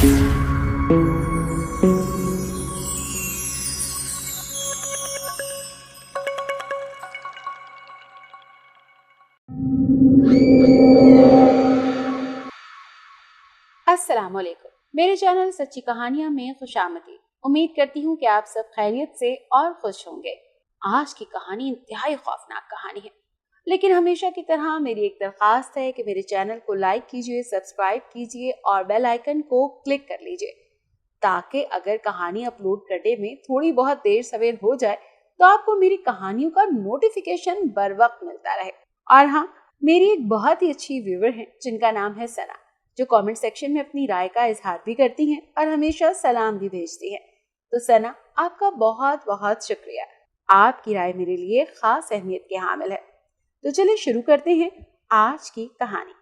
अस्सलाम वालेकुम। मेरे चैनल सच्ची कहानियां में खुशामदीद। उम्मीद करती हूँ कि आप सब खैरियत से और खुश होंगे। आज की कहानी इंतहाई खौफनाक कहानी है, लेकिन हमेशा की तरह मेरी एक दरख्वास्त है कि मेरे चैनल को लाइक कीजिए, सब्सक्राइब कीजिए और बेल आइकन को क्लिक कर लीजिए, ताकि अगर कहानी अपलोड करने में थोड़ी बहुत देर सवेर हो जाए तो आपको मेरी कहानियों का नोटिफिकेशन बर वक्त मिलता रहे। और हाँ, मेरी एक बहुत ही अच्छी व्यूअर है जिनका नाम है सना, जो कमेंट सेक्शन में अपनी राय का इजहार भी करती हैं और हमेशा सलाम भी भेजती हैं। तो सना, आपका बहुत बहुत शुक्रिया। आपकी राय मेरे लिए खास अहमियत के हामिल है। तो चलिए शुरू करते हैं आज की कहानी।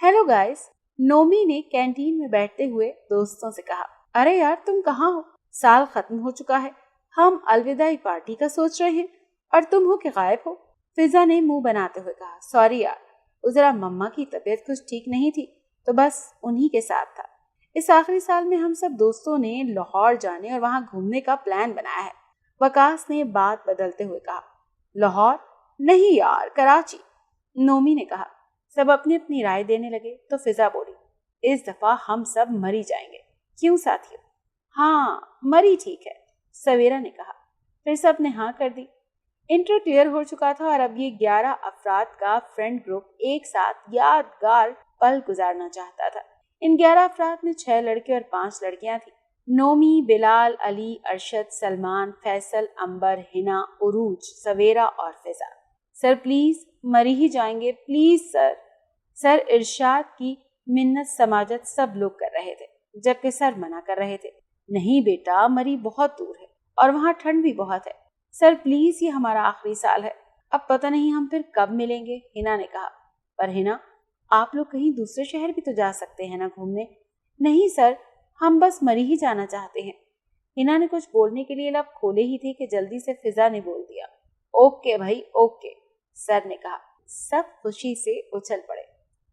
हेलो गाइस, नोमी ने कैंटीन में बैठते हुए दोस्तों से कहा, अरे यार तुम कहाँ हो? साल खत्म हो चुका है, हम अलविदाई पार्टी का सोच रहे हैं और तुम हो कि गायब हो। फिजा ने मुंह बनाते हुए कहा, सॉरी यार, जरा मम्मा की तबीयत कुछ ठीक नहीं थी तो बस उन्हीं के साथ था। इस आखिरी साल में हम सब दोस्तों ने लाहौर जाने और वहां घूमने का प्लान बनाया है। वकास ने बात बदलते हुए कहा, लाहौर नहीं यार, कराची। नोमी ने कहा। सब अपनी अपनी राय देने लगे तो फिजा बोली, इस दफा हम सब मरी जाएंगे। क्यों साथियों? हाँ, मरी ठीक है, सवेरा ने कहा। फिर सब ने हाँ कर दी। इंटर क्लियर हो चुका था और अब ये 11 अफराद का फ्रेंड ग्रुप एक साथ यादगार पल गुजारना चाहता था। इन 11 अफराद में 6 लड़के और 5 लड़कियां थी। नोमी, बिलाल, अली, अरशद, सलमान, फैसल, अंबर, हिना, उरूज, सवेरा और फिजा। सर प्लीज, मरी ही जाएंगे प्लीज सर। सर इरशाद की मिन्नत समाजत सब लोग कर रहे थे, जबकि सर मना कर रहे थे, नहीं बेटा, मरी बहुत दूर है और वहाँ ठंड भी बहुत है। सर प्लीज, ये हमारा आखिरी साल है, अब पता नहीं हम फिर कब मिलेंगे। हिना ने कहा। पर हिना, आप लोग कहीं दूसरे शहर भी तो जा सकते हैं ना घूमने। नहीं सर, हम बस मरी ही जाना चाहते हैं। हिना ने कुछ बोलने के लिए लब खोले ही थे कि जल्दी से फिजा ने बोल दिया, ओके भाई ओके। सर ने कहा। सब खुशी से उछल पड़े।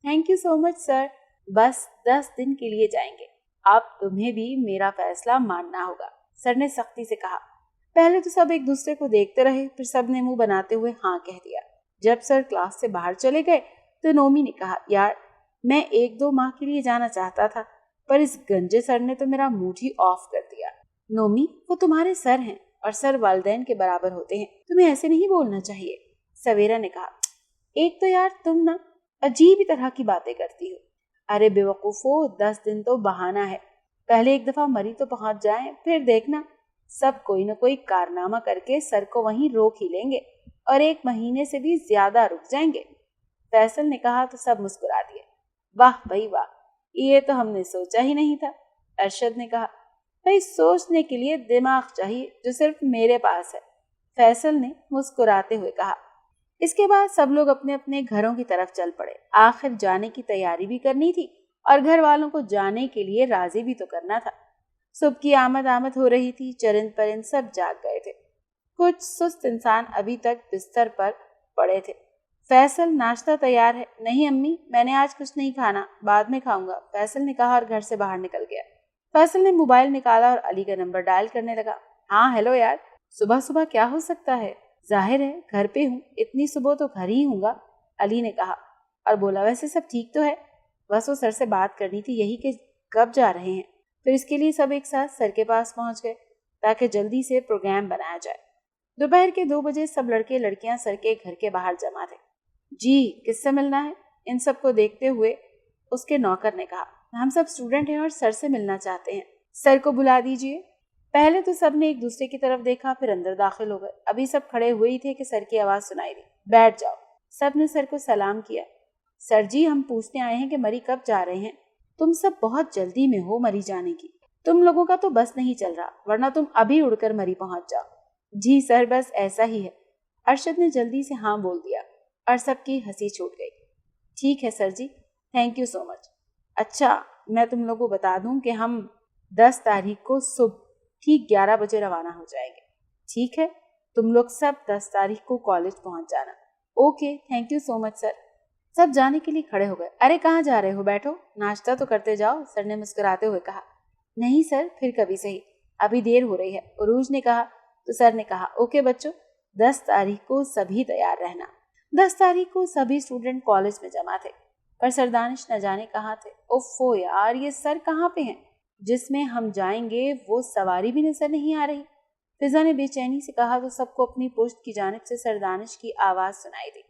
Thank you so much sir, बस 10 दिन के लिए जाएंगे, अब तुम्हें भी मेरा फैसला मानना होगा। सर ने सख्ती से कहा। पहले तो सब एक दूसरे को देखते रहे, फिर सब ने मुंह बनाते हुए हाँ कह दिया। जब सर क्लास से बाहर चले गए तो नोमी ने कहा, यार मैं 1-2 माह के लिए जाना चाहता था, पर इस गंजे सर ने तो मेरा मूड ही ऑफ कर दिया। नोमी, वो तुम्हारे सर हैं और सर वालिदैन के बराबर होते हैं, तुम्हें ऐसे नहीं बोलना चाहिए। सवेरा ने कहा। एक तो यार तुम ना अजीब ही तरह की बातें करती हो। अरे बेवकूफो, 10 दिन तो बहाना है, पहले एक दफा मरी तो पहुंच जाए, फिर देखना सब कोई न कोई कारनामा करके सर को वहीं रोक ही लेंगे और 1 महीने से भी ज्यादा रुक जाएंगे। फैसल ने कहा तो सब मुस्कुरा दिए। वाह भाई वाह, ये तो हमने सोचा ही नहीं था। अरशद ने कहा, भाई सोचने के लिए दिमाग चाहिए जो सिर्फ मेरे पास है। फैसल ने मुस्कुराते हुए कहा। इसके बाद सब लोग अपने अपने घरों की तरफ चल पड़े। आखिर जाने की तैयारी भी करनी थी और घर वालों को जाने के लिए राजी भी तो करना था। सुबह की आमद हो रही थी, चरिंद परिंद सब जाग गए थे। कुछ सुस्त इंसान अभी तक बिस्तर पर पड़े थे। फैसल, नाश्ता तैयार है। नहीं अम्मी, मैंने आज कुछ नहीं खाना, बाद में खाऊंगा, फैसल ने कहा और घर से बाहर निकल गया। फैसल ने मोबाइल निकाला और अली का नंबर डायल करने लगा। हाँ हेलो यार, सुबह सुबह क्या हो सकता है, जाहिर है घर पे हूँ, इतनी सुबह तो घर ही हूँगा, अली ने कहा और बोला, वैसे सब ठीक तो है, बस वो सर से बात करनी थी यही कि कब जा रहे हैं। फिर इसके लिए सब एक साथ सर के पास पहुंच गए ताकि जल्दी से प्रोग्राम बनाया जाए। दोपहर के 2 बजे सब लड़के लड़कियां सर के घर के बाहर जमा थे। जी, किससे मिलना है? इन सबको देखते हुए उसके नौकर ने कहा, हम सब स्टूडेंट हैं और सर से मिलना चाहते हैं, सर को बुला दीजिए। पहले तो सब ने एक दूसरे की तरफ देखा, फिर अंदर दाखिल हो गए। अभी सब खड़े हुए ही थे कि सर की आवाज सुनाई दी, बैठ जाओ। सब ने सर को सलाम किया। सर जी, हम पूछने आए हैं कि मरी कब जा रहे हैं? तुम सब बहुत जल्दी में हो मरी जाने की, तुम लोगों का तो बस नहीं चल रहा, वरना तुम अभी उड़कर मरी पहुंच जाओ। जी सर, बस ऐसा ही है, अरशद ने जल्दी से हाँ बोल दिया और सबकी हंसी छूट गई। ठीक है सर जी, थैंक यू सो मच। अच्छा, मैं तुम लोगों को बता दूं कि हम 10 तारीख को सुबह ठीक 11 बजे रवाना हो जाएंगे। ठीक है, तुम लोग सब 10 तारीख को कॉलेज पहुंच जाना। Okay, thank you so much sir. सब जाने के लिए खड़े हो गए। अरे कहाँ जा रहे हो, बैठो, नाश्ता तो करते जाओ, सर ने मुस्कुराते हुए कहा। नहीं सर, फिर कभी सही, अभी देर हो रही है, उरूज ने कहा। तो सर ने कहा, ओके बच्चों, 10 तारीख को सभी तैयार रहना। 10 तारीख को सभी स्टूडेंट कॉलेज में जमा थे, पर सर दानिश न जाने कहाँ थे। ओफो यार, ये सर कहाँ पे हैं? जिसमें हम जाएंगे वो सवारी भी नजर नहीं आ रही। फिजा ने बेचैनी से कहा तो सबको अपनी पोस्ट की जानिब से सर दानिश की आवाज सुनाई दी।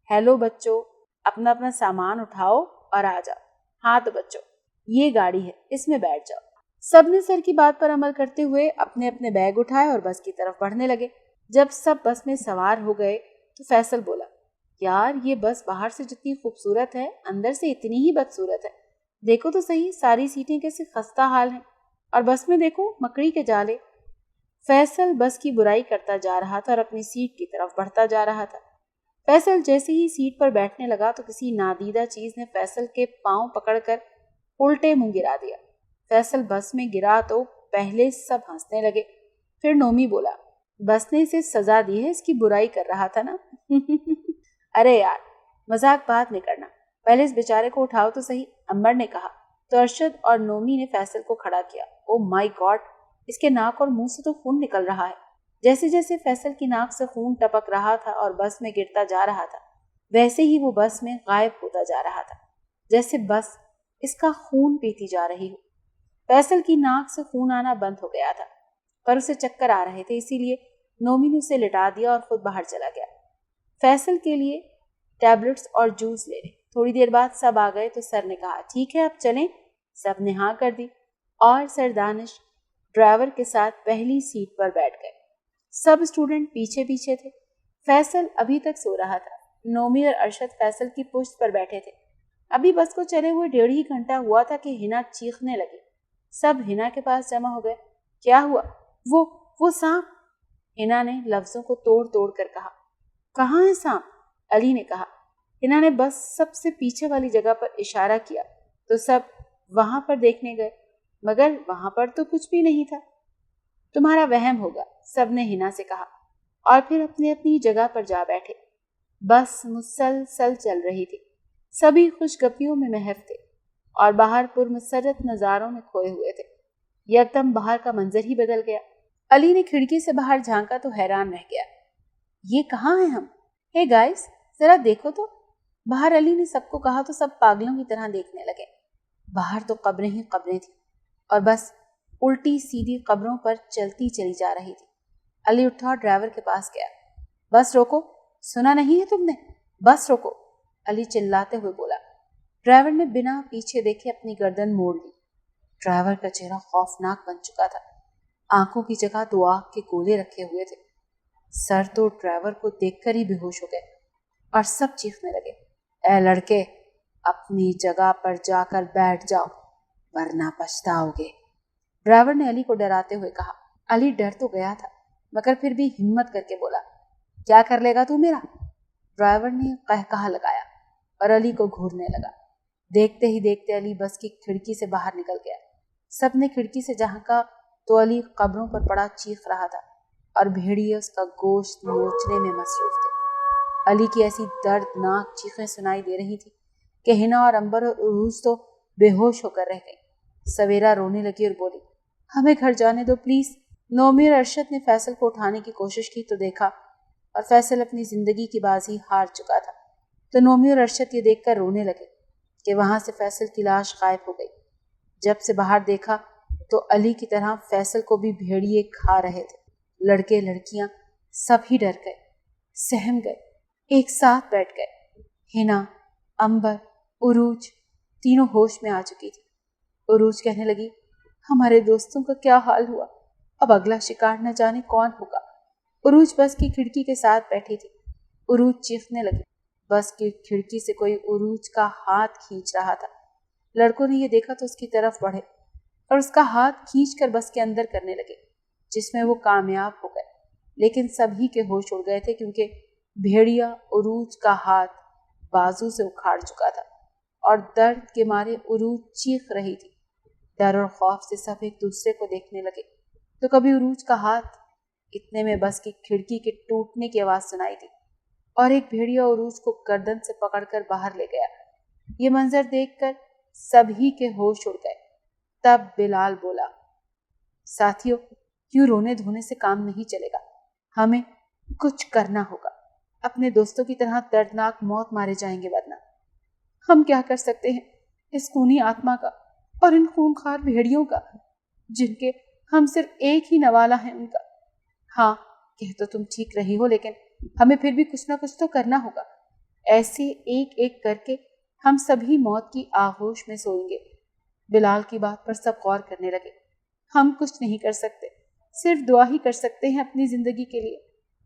हेलो बच्चों, अपना अपना सामान उठाओ और आ जाओ। हाँ तो बच्चों, ये गाड़ी है, इसमें बैठ जाओ। सबने सर की बात पर अमल करते हुए अपने अपने बैग उठाए और बस की तरफ बढ़ने लगे। जब सब बस में सवार हो गए तो फैसल बोला, यार ये बस बाहर से जितनी खूबसूरत है, अंदर से इतनी ही बदसूरत है। देखो तो सही, सारी सीटें कैसे खस्ता हाल हैं, और बस में देखो मकड़ी के जाले। फैसल बस की बुराई करता जा रहा था और अपनी सीट की तरफ बढ़ता जा रहा था। फैसल जैसे ही सीट पर बैठने लगा तो किसी नादीदा चीज ने फैसल के पांव पकड़कर उल्टे मुंह गिरा दिया। फैसल बस में गिरा तो पहले सब हंसने लगे, फिर नोमी बोला, बस ने इसे सजा दी है, इसकी बुराई कर रहा था ना। अरे यार, मजाक बाद में करना, पहले इस बेचारे को उठाओ तो सही, अंबर ने कहा। तो अरशद और नोमी ने फैसल को खड़ा किया। ओ माय गॉड, इसके नाक और मुंह से तो खून निकल रहा है। जैसे जैसे फैसल की नाक से खून टपक रहा था और बस में गिरता जा रहा था, वैसे ही वो बस में गायब होता जा रहा था, जैसे बस इसका खून पीती जा रही हो। फैसल की नाक से खून आना बंद हो गया था, पर उसे चक्कर आ रहे थे, इसीलिए नोमी ने उसे लिटा दिया और खुद बाहर चला गया फैसल के लिए टैबलेट्स और जूस लेने। थोड़ी देर बाद सब आ गए तो सर ने कहा, ठीक है अब चलें। सब ने हाँ कर दी और सर दानिश ड्राइवर के साथ पहली सीट पर बैठ गए। सब स्टूडेंट पीछे पीछे थे। फैसल अभी तक सो रहा था। नोमी और अरशद फैसल की पुश्त पर बैठे थे। अभी बस को चले हुए 1.5 ही घंटा हुआ था कि हिना चीखने लगी। सब हिना के पास जमा हो गए। क्या हुआ? वो सांप, हिना ने लफ्जों को तोड़ तोड़ कर कहा। कहाँ है सांप? अली ने कहा। हिना ने बस सबसे पीछे वाली जगह पर इशारा किया तो सब वहां पर देखने गए, मगर वहां पर तो कुछ भी नहीं था। तुम्हारा वहम होगा, सब ने हिना से कहा, और फिर अपनी अपनी जगह पर जा बैठे। बस मुसलसल चल रही थी। सभी खुशगपियों में महफ थे और बाहर पुरमसरत नजारों में खोए हुए थे। यकदम बाहर का मंजर ही बदल गया। अली ने खिड़की से बाहर झांका तो हैरान रह गया। ये कहाँ हैं हम? हे गाइस, जरा देखो तो। बाहर अली ने सबको कहा तो सब पागलों की तरह देखने लगे। बाहर तो कब्रें ही कब्रें थी और बस उल्टी सीधी कब्रों पर चलती चली जा रही थी। अली उठा और ड्राइवर के पास गया। बस रोको, सुना नहीं है तुमने? बस रोको, अली चिल्लाते हुए बोला। ड्राइवर ने बिना पीछे देखे अपनी गर्दन मोड़ ली। ड्राइवर का चेहरा खौफनाक बन चुका था। आंखों की जगह 2 आंख के गोले रखे हुए थे। सर तो ड्राइवर को देखकर ही बेहोश हो गए और सब चीखने लगे, ए लड़के, अपनी जगह पर जाकर बैठ जाओ वरना पछताओगे। ड्राइवर ने अली को डराते हुए कहा। अली डर तो गया था, मगर फिर भी हिम्मत करके बोला, क्या कर लेगा तू मेरा? ड्राइवर ने कहकहा लगाया और अली को घूरने लगा। देखते ही देखते अली बस की खिड़की से बाहर निकल गया। सबने खिड़की से झांका तो अली कब्रों पर पड़ा चीख रहा था और भेड़िए उसका गोश्त नोचने में मसरूफ थे। अली की ऐसी दर्दनाक चीखें सुनाई दे रही थी कि हिना और अंबर और उरूज तो बेहोश होकर रह गई। सवेरा रोने लगी और बोली, हमें घर जाने दो प्लीज। नोमी और अरशद ने फैसल को उठाने की कोशिश की तो देखा और फैसल अपनी जिंदगी की बाजी हार चुका था। तो नोमी और अरशद ये देखकर रोने लगे कि वहां से फैसल की लाश गायब हो गई। जब से बाहर देखा तो अली की तरह फैसल को भी भेड़िए खा रहे थे। लड़के लड़कियां सब ही डर गए, सहम गए, एक साथ बैठ गए। हिना, अंबर, उरूज तीनों होश में आ चुकी थी। उरूज कहने लगी, हमारे दोस्तों का क्या हाल हुआ? अब अगला शिकार न जाने कौन होगा। उरूज बस की खिड़की के साथ बैठी थी। उरूज चीखने लगी। बस की खिड़की से कोई उरूज का हाथ खींच रहा था। लड़कों ने यह देखा तो उसकी तरफ बढ़े और उसका हाथ खींचकर बस के अंदर करने लगे, जिसमें वो कामयाब हो गए। लेकिन सभी के होश उड़ गए थे क्योंकि भेड़िया उरूज का हाथ बाजू से उखाड़ चुका था और दर्द के मारे उरूज चीख रही थी। डर और खौफ से सब एक दूसरे को देखने लगे तो कभी उरूज का हाथ, इतने में बस की खिड़की के टूटने की आवाज सुनाई दी और एक भेड़िया उरूज को गर्दन से पकड़कर बाहर ले गया। ये मंजर देखकर सभी के होश उड़ गए। तब बिलाल बोला, साथियों, यूं रोने धोने से काम नहीं चलेगा, हमें कुछ करना होगा। अपने दोस्तों की तरह दर्दनाक मौत मारे जाएंगे वरना। हम क्या कर सकते हैं इस खूनी आत्मा का और इन खूंखार भेड़ियों का, जिनके हम सिर्फ एक ही नवाला है उनका। हाँ, कह तो तुम ठीक रही हो, लेकिन हमें फिर भी कुछ ना कुछ तो करना होगा। ऐसे एक एक करके हम सभी मौत की आगोश में सोएंगे। बिलाल की बात पर सब गौर करने लगे। हम कुछ नहीं कर सकते, सिर्फ दुआ ही कर सकते हैं अपनी जिंदगी के लिए,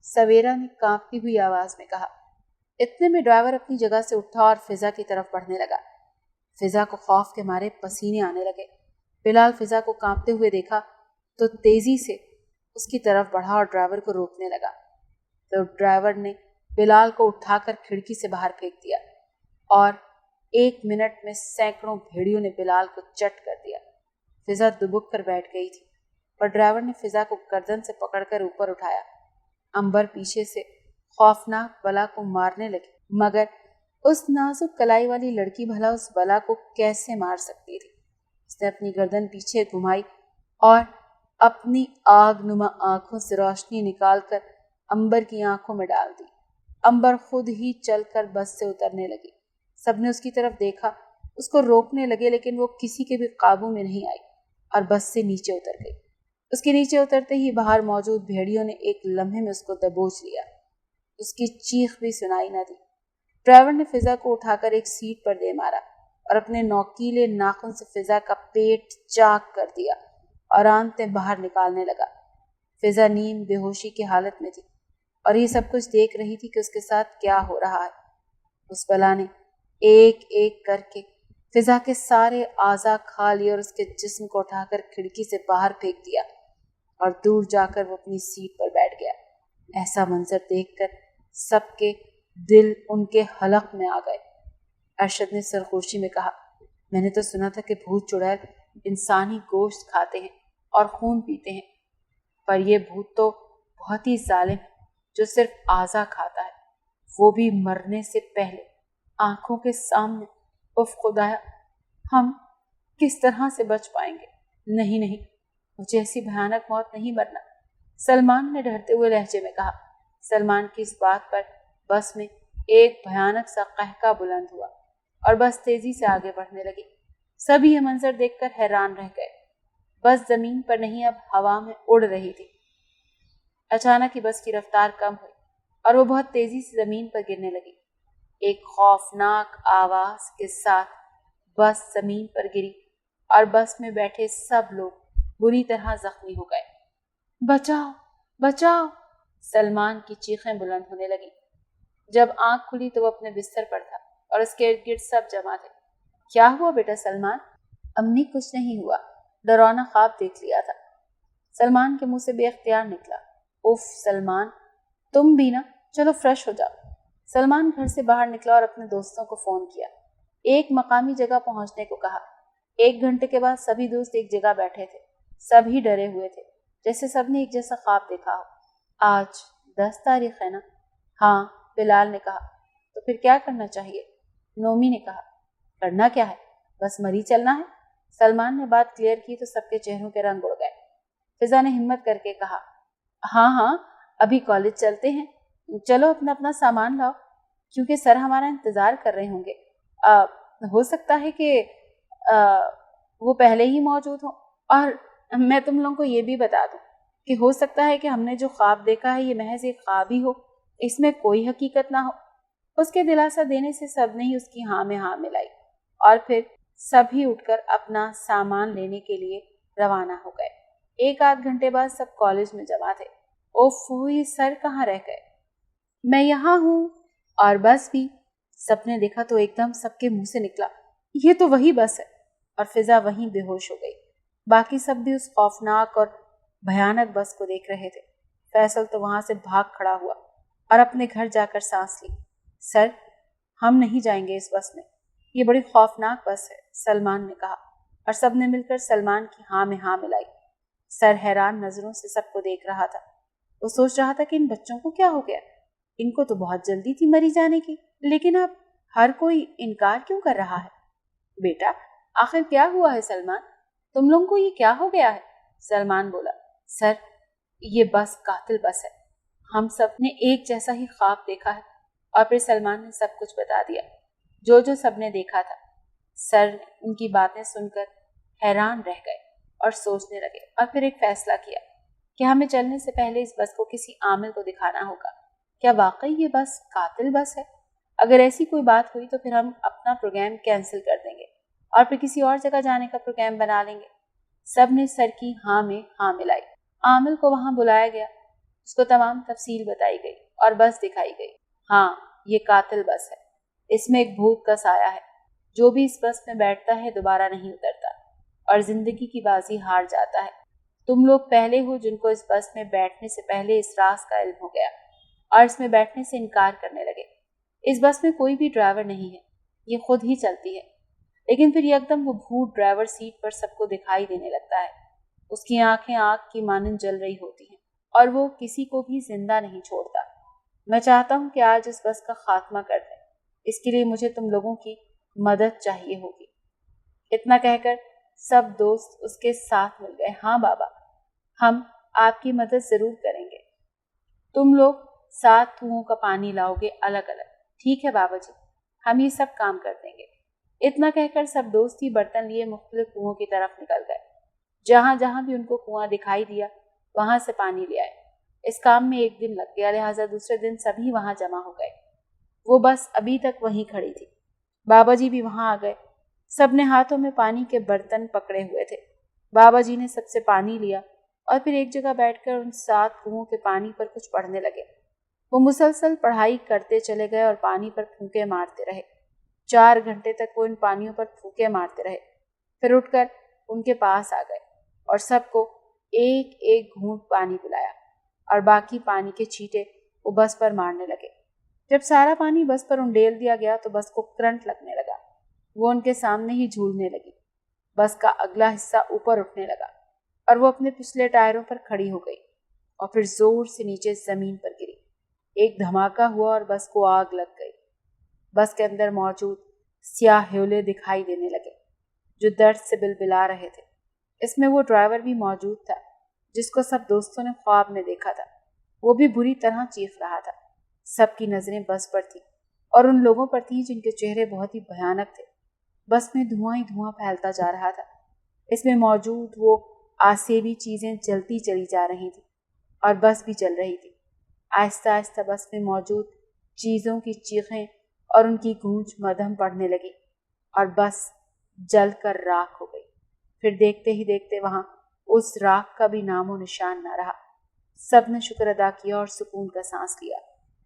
सवेरा ने कांपती हुई आवाज में कहा। इतने में ड्राइवर अपनी जगह से उठा और फिजा की तरफ बढ़ने लगा। फिजा को खौफ के मारे पसीने आने लगे। बिलाल फिजा को कांपते हुए देखा तो तेजी से उसकी तरफ बढ़ा और ड्राइवर को रोकने लगा। तो ड्राइवर ने बिलाल को उठाकर खिड़की से बाहर फेंक दिया और 1 मिनट में सैकड़ों भेड़ियों ने बिलाल को चट कर दिया। फिजा दुबक कर बैठ गई थी, पर ड्राइवर ने फिजा को गर्दन से पकड़कर ऊपर उठाया। अंबर पीछे से खौफनाक बला को मारने लगी, मगर उस नाजुक कलाई वाली लड़की भला उस बला को कैसे मार सकती थी। उसने अपनी गर्दन पीछे घुमाई और अपनी आगनुमा आंखों से रोशनी निकालकर अंबर की आंखों में डाल दी। अंबर खुद ही चलकर बस से उतरने लगी। सबने उसकी तरफ देखा, उसको रोकने लगे, लेकिन वो किसी के भी काबू में नहीं आई और बस से नीचे उतर गई। उसके नीचे उतरते ही बाहर मौजूद भेड़ियों ने एक लम्हे में उसको दबोच लिया। उसकी चीख भी सुनाई न दी। ड्राइवर ने फिजा को उठाकर एक सीट पर दे मारा और अपने नोकीले नाखून से फिजा का पेट चाक कर दिया और आंतें बाहर निकालने लगा। फिजा नीम बेहोशी की हालत में थी और ये सब कुछ देख रही थी कि उसके साथ क्या हो रहा है। उस बला ने एक एक करके फिजा के सारे आज़ा खा लिए और उसके जिस्म को उठाकर खिड़की से बाहर फेंक दिया और दूर जाकर वो अपनी सीट पर बैठ गया। ऐसा मंजर देखकर सबके दिल उनके हलक में आ गए। अरशद ने सरगोशी में कहा, मैंने तो सुना था कि भूत चुड़ैल इंसानी गोश्त खाते हैं और खून पीते हैं, पर यह भूत तो बहुत ही जालिम है जो सिर्फ आज़ा खाता है, वो भी मरने से पहले आंखों के सामने। उफ खुदाया, हम किस तरह से बच पाएंगे? नहीं नहीं, मुझे ऐसी भयानक मौत नहीं मरना, सलमान ने डरते हुए लहजे में कहा। सलमान की इस बात पर बस में एक भयानक सा कहका बुलंद हुआ और बस तेजी से आगे बढ़ने लगी। सभी ये मंजर देखकर हैरान रह गए। बस जमीन पर नहीं, अब हवा में उड़ रही थी। अचानक ही बस की रफ्तार कम हुई और वो बहुत तेजी से जमीन पर गिरने लगी। एक खौफनाक आवाज के साथ बस जमीन पर गिरी और बस में बैठे सब लोग बुरी तरह जख्मी हो गए। बचाओ बचाओ, सलमान की चीखें बुलंद होने लगी। जब आंख खुली तो वो अपने बिस्तर पर था और उसके इर्द गिर्द सब जमा थे। क्या हुआ बेटा सलमान? अम्मी, कुछ नहीं हुआ, डरावना ख्वाब देख लिया था, सलमान के मुंह से बेख्तियार निकला। उफ सलमान, तुम भी ना, चलो फ्रेश हो जाओ। सलमान घर से बाहर निकला और अपने दोस्तों को फोन किया। एक मकामी जगह पहुंचने को कहा। 1 घंटे के बाद सभी दोस्त एक जगह बैठे थे। सभी डरे हुए थे, जैसे सबने एक जैसा ख्वाब देखा हो। आज 10 तारीख है ना? हाँ, बिलाल ने कहा। तो फिर क्या करना चाहिए? नोमी ने कहा। करना क्या है, बस मरी चलना है। सलमान ने बात क्लियर की तो सबके चेहरों के रंग उड़ गए। फिजा ने हिम्मत करके कहा, हाँ हाँ, अभी कॉलेज चलते हैं, चलो अपना अपना सामान लाओ, क्योंकि सर हमारा इंतजार कर रहे होंगे। हो सकता है कि वो पहले ही मौजूद हो, और मैं तुम लोगों को ये भी बता दूं कि हो सकता है कि हमने जो ख्वाब देखा है ये महज एक ख्वाब ही हो, इसमें कोई हकीकत ना हो। उसके दिलासा देने से सबने ही उसकी हाँ में हाँ मिलाई और फिर सभी उठकर अपना सामान लेने के लिए रवाना हो गए। 1 आध घंटे बाद सब कॉलेज में जमा थे। ओफो, ये सर कहाँ रह गए? मैं यहाँ हूँ। और बस भी सबने देखा तो एकदम सबके मुंह से निकला, ये तो वही बस है। और फिजा वहीं बेहोश हो गई। बाकी सब भी उस खौफनाक और भयानक बस को देख रहे थे। फैसल तो वहां से भाग खड़ा हुआ और अपने घर जाकर सांस ली। सर, हम नहीं जाएंगे इस बस में, ये बड़ी खौफनाक बस है, सलमान ने कहा। और सबने मिलकर सलमान की हाँ में हाँ मिलाई। सर हैरान नजरों से सबको देख रहा था। वो सोच रहा था कि इन बच्चों को क्या हो गया, इनको तो बहुत जल्दी थी मरी जाने की, लेकिन अब हर कोई इनकार क्यों कर रहा है? बेटा, आखिर क्या हुआ है सलमान? तुम लोगों को ये क्या हो गया है? सलमान बोला। सर, ये बस कातिल बस है। हम सब ने एक जैसा ही ख्वाब देखा है। और फिर सलमान ने सब कुछ बता दिया, जो जो सबने देखा था। सर उनकी बातें सुनकर हैरान रह गए और सोचने लगे, और फिर एक फैसला किया कि हमें चलने से पहले इस बस को किसी आमिल को दिखाना होगा। क्या वाकई ये बस कातिल बस है? अगर ऐसी कोई बात हुई तो फिर हम अपना प्रोग्राम कैंसिल कर देंगे और फिर किसी और जगह जाने का प्रोग्राम बना लेंगे। सब ने सर की हाँ में हाँ मिलाई। आमिल को वहां बुलाया गया, उसको तमाम तफसील बताई गई और बस दिखाई गई। हाँ, ये कातिल बस है। इसमें एक भूत का साया है। जो भी इस बस में बैठता है दोबारा नहीं उतरता और जिंदगी की बाजी हार जाता है। तुम लोग पहले हो जिनको इस बस में बैठने से पहले इस राज का इल्म हो गया और इसमें बैठने से इनकार करने लगे। इस बस में कोई भी ड्राइवर नहीं है, ये खुद ही चलती है। लेकिन फिर एकदम वो भूत ड्राइवर सीट पर सबको दिखाई देने लगता है। उसकी आंखें आग की मानन जल रही होती हैं और वो किसी को भी जिंदा नहीं छोड़ता। मैं चाहता हूँ कि आज इस बस का खात्मा कर दें। इसके लिए मुझे तुम लोगों की मदद चाहिए होगी। इतना कहकर सब दोस्त उसके साथ मिल गए। हाँ बाबा, हम आपकी मदद जरूर करेंगे। तुम लोग 7 कुओं का पानी लाओगे अलग अलग। ठीक है बाबा जी, हम ये सब काम कर देंगे। इतना कहकर सब दोस्त ही बर्तन लिए मुख्तलिफ कुओं की तरफ निकल गए। जहां जहां भी उनको कुआं दिखाई दिया वहां से पानी ले आए। इस काम में एक दिन लग गया, लिहाजा दूसरे दिन सभी वहां जमा हो गए। वो बस अभी तक वहीं खड़ी थी। बाबा जी भी वहां आ गए। सबने हाथों में पानी के बर्तन पकड़े हुए थे। बाबा जी ने सबसे पानी लिया और फिर एक जगह बैठकर उन 7 कुओं के पानी पर कुछ पढ़ने लगे। वो मुसलसल पढ़ाई करते चले गए और पानी पर फूंके मारते रहे। 4 घंटे तक वो इन पानियों पर फूंके मारते रहे। फिर उठकर उनके पास आ गए और सबको एक एक घूंट पानी पिलाया और बाकी पानी के छींटे वो बस पर मारने लगे। जब सारा पानी बस पर उंडेल दिया गया तो बस को करंट लगने लगा। वो उनके सामने ही झूलने लगी। बस का अगला हिस्सा ऊपर उठने लगा और वो अपने पिछले टायरों पर खड़ी हो गई और फिर जोर से नीचे जमीन पर गिरी। एक धमाका हुआ और बस को आग लग गई। बस के अंदर मौजूद स्याह ह्योले दिखाई देने लगे जो दर्द से बिलबिला रहे थे। इसमें वो ड्राइवर भी मौजूद था जिसको सब दोस्तों ने ख्वाब में देखा था। वो भी बुरी तरह चीख रहा था। सबकी नजरें बस पर थी और उन लोगों पर थी जिनके चेहरे बहुत ही भयानक थे। बस में धुआं ही धुआं फैलता जा रहा था। इसमें मौजूद वो आसेबी चीजें जलती चली जा रही थी और बस भी चल रही थी। आहिस्ता आहिस्ता बस में मौजूद चीजों की चीखें और उनकी गूंज मध्यम पड़ने लगी और बस जलकर राख हो गई। फिर देखते ही देखते वहां उस राख का भी नामो निशान न रहा। सबने शुक्र अदा किया और सुकून का सांस लिया।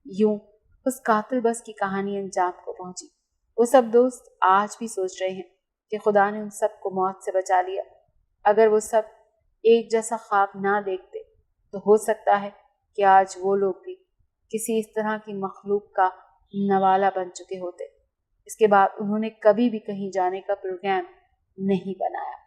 यूं उस कातिल बस की कहानी अंजाम को पहुंची। वो सब दोस्त आज भी सोच रहे हैं कि खुदा ने उन सब को मौत से बचा लिया। अगर वो सब एक जैसा ख्वाब ना देखते तो हो सकता है कि आज वो लोग भी किसी इस तरह की मखलूक का नवाला बन चुके होते। इसके बाद उन्होंने कभी भी कहीं जाने का प्रोग्राम नहीं बनाया।